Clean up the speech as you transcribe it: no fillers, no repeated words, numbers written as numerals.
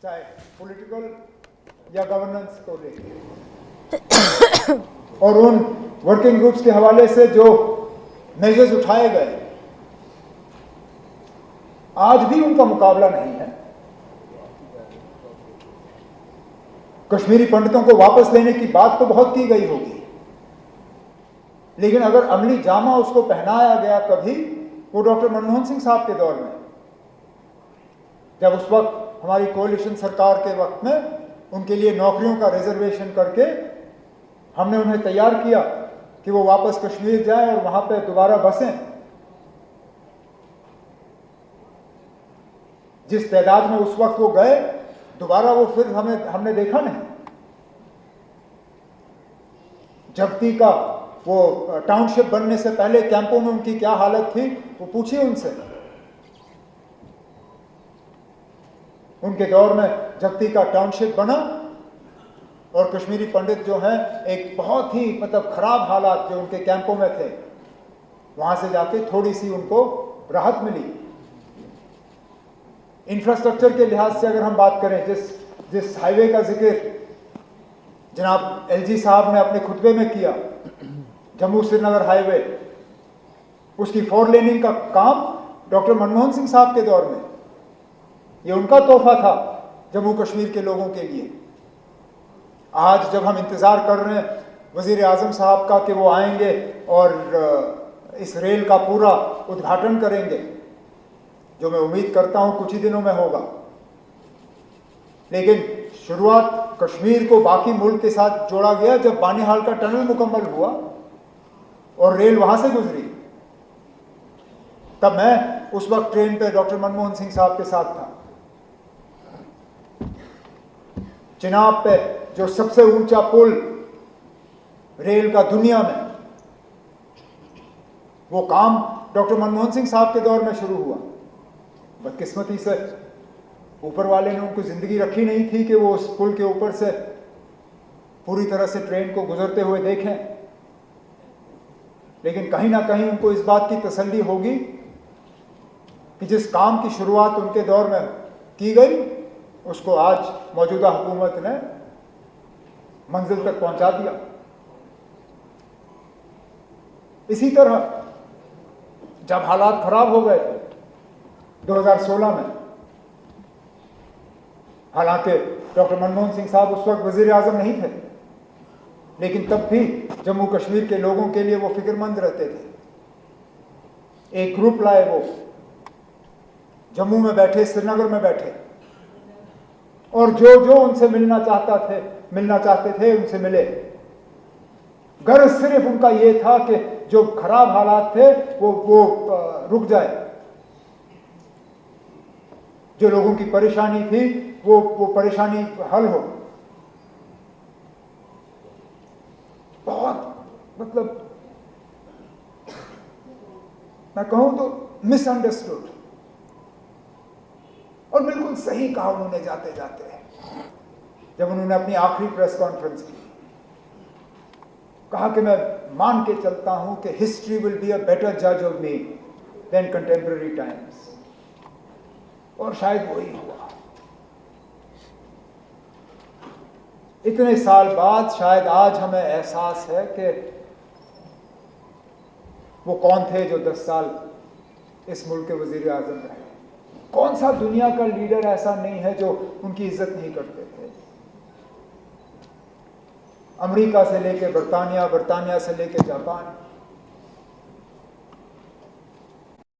चाहे पॉलिटिकल या गवर्नेंस को लेकर, और उन वर्किंग ग्रुप्स के हवाले से जो मेजर्स उठाए गए, आज भी उनका मुकाबला नहीं है। कश्मीरी पंडितों को वापस लेने की बात तो बहुत की गई होगी, लेकिन अगर अमली जामा उसको पहनाया गया कभी, वो डॉक्टर मनमोहन सिंह साहब के दौर में, जब उस वक्त हमारी कोalition सरकार के वक्त में उनके लिए नौकरियों का रिजर्वेशन करके हमने उन्हें तैयार किया कि वो वापस कश्मीर जाएं और वहां पे दोबारा बसें। जिस तादाद में उस वक्त वो गए, दोबारा वो फिर हमने देखा नहीं। जगती का वो टाउनशिप बनने से पहले कैंपों में उनकी क्या हालत थी, वो पूछिए उनसे। उनके दौर में जगती का टाउनशिप बना और कश्मीरी पंडित जो हैं, एक बहुत ही खराब हालात जो उनके कैंपों में थे, वहां से जाके थोड़ी सी उनको राहत मिली। इंफ्रास्ट्रक्चर के लिहाज से अगर हम बात करें, जिस हाईवे का जिक्र जनाब एलजी साहब ने अपने खुतबे में किया, जम्मू श्रीनगर हाईवे, उसकी 4 लेनिंग का काम डॉक्टर मनमोहन सिंह साहब के दौर में, ये उनका तोहफा था जम्मू कश्मीर के लोगों के लिए। आज जब हम इंतजार कर रहे हैं वजीर आजम साहब का कि वो आएंगे और इस रेल का पूरा उद्घाटन करेंगे, जो मैं उम्मीद करता हूं कुछ ही दिनों में होगा, लेकिन शुरुआत कश्मीर को बाकी मुल्क के साथ जोड़ा गया जब बानीहाल का टनल मुकम्मल हुआ और रेल वहां से गुजरी। तब मैं उस वक्त ट्रेन पे डॉक्टर मनमोहन सिंह साहब के साथ था। चिनाब पे जो सबसे ऊंचा पुल रेल का दुनिया में, वो काम डॉक्टर मनमोहन सिंह साहब के दौर में शुरू हुआ। बदकिस्मती से ऊपर वाले ने उनको जिंदगी रखी नहीं थी कि वो उस पुल के ऊपर से पूरी तरह से ट्रेन को गुजरते हुए देखें, लेकिन कहीं ना कहीं उनको इस बात की तसल्ली होगी कि जिस काम की शुरुआत उनके दौर में की गई, उसको आज मौजूदा हुकूमत ने मंजिल तक पहुंचा दिया। इसी तरह जब हालात खराब हो गए थे 2016 में, हालांकि डॉक्टर मनमोहन सिंह साहब उस वक्त वजीर आजम नहीं थे, लेकिन तब भी जम्मू कश्मीर के लोगों के लिए वो फिक्रमंद रहते थे। एक ग्रुप लाए, वो जम्मू में बैठे, श्रीनगर में बैठे, और जो उनसे मिलना चाहते थे उनसे मिले। गर्ज सिर्फ उनका ये था कि जो खराब हालात थे वो रुक जाए, जो लोगों की परेशानी थी वो परेशानी हल हो। बहुत मैं कहूं तो मिसअंडरस्टूड, और बिल्कुल सही कहा उन्होंने जाते जाते, जब उन्होंने अपनी आखिरी प्रेस कॉन्फ्रेंस की, कहा कि मैं मान के चलता हूं कि history will be a better जज of me than contemporary times, और शायद वही हुआ। इतने साल बाद शायद आज हमें एहसास है कि वो कौन थे जो 10 साल इस मुल्क के वजीर आजम रहे। कौन सा दुनिया का लीडर ऐसा नहीं है जो उनकी इज्जत नहीं करते थे। अमेरिका से लेके बर्तानिया, बर्तानिया से लेके जापान,